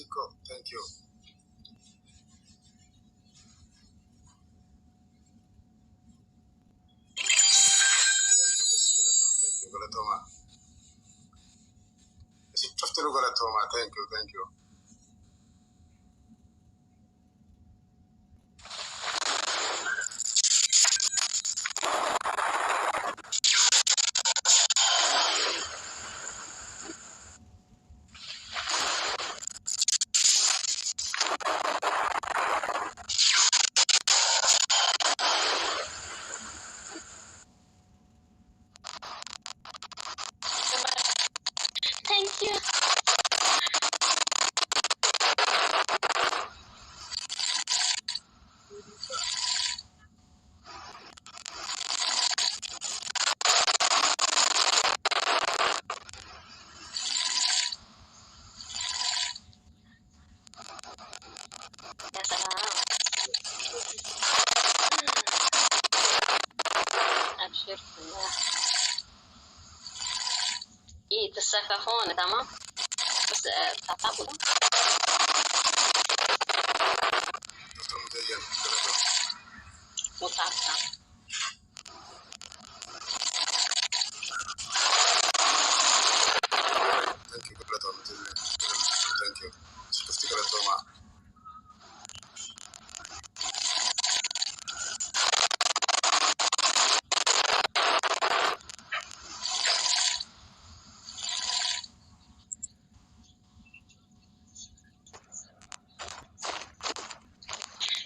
Chico. Thank you. Thank you, Galatoma. شفت له Galatoma. Thank you, thank you. Thank you. يا سلام. أبشر بالله. إيه تسقفون تمام بس تقابل متعبة. Thank you, Galatoma. Thank you. شفت Galatoma.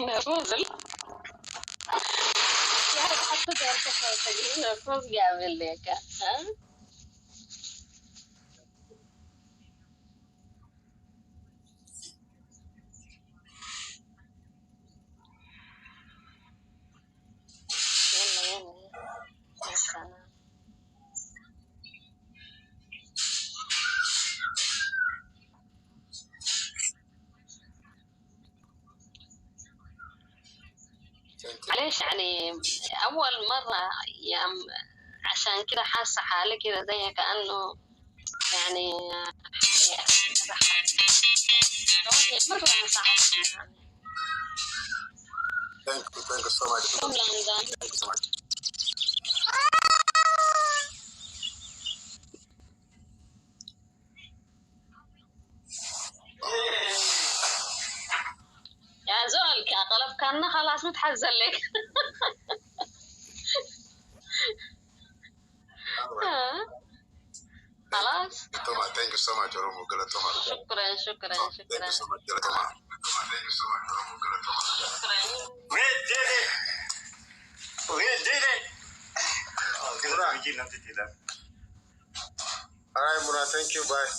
نفوز يا رب حتى دورك صوتك نفوز قابل لك ها. يلا يلا يا سلام. معليش يعني أول مرة يا عشان كده حاسة حالي كده زي كأنه يعني مرة أنا صعبت يعني. Thank you so much. Thank you so much. يا زول قلب كان خلاص متحزن لك. خلاص. Thank you so much, Oromo Galatoma. شكرا شكرا Thank شكرا you so much, Galatoma. Thank you so much, Oromo Galatoma. شكرا. We did it! We did it! All right, Muna. Thank you. Bye.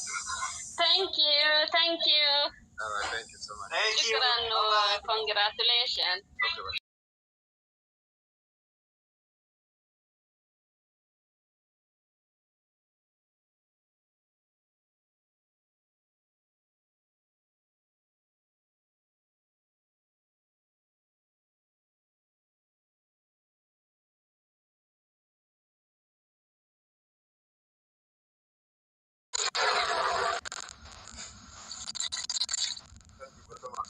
Thank you, thank you. All right. Thank you so much. Thank you. شكرا Bye-bye. congratulations. Okay, bye. Thank you, Galatoma.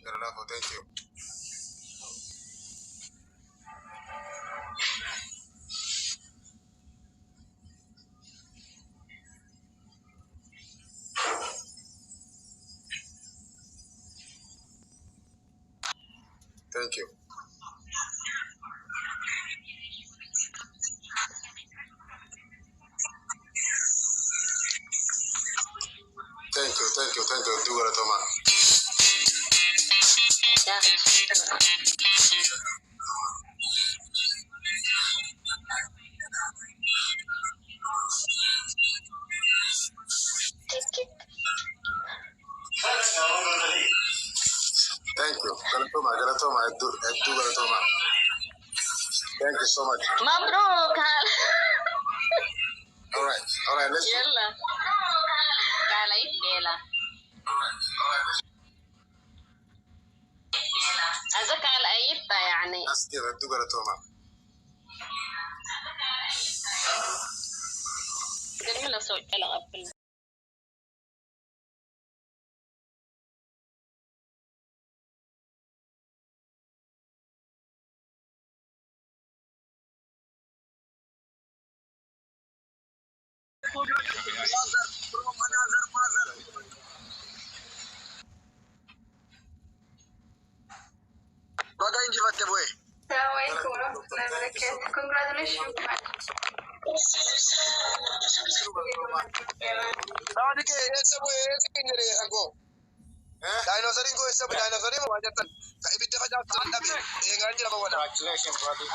Garalafu, thank you. Thank you. Thank you. Do what Toma. Ya, Thank you. Galatoma. Do what Toma. Thank you so much. مبروك هلا. All right. Let's go. يلا تعال عيد ليلى. أزك على أيدها يعني. Let's do what Toma. كمل صوت على قبل. Baga inji fatte boy. السلام عليكم ورحمة الله وبركاته. Congratulations. Tawadi ke esa boy esa ingere ango. Dinosaur ingo esa dinosaur mo wajatan. Ka ibidde ka jam tan dabe. E ganjira ba wala. Congratulations buddy.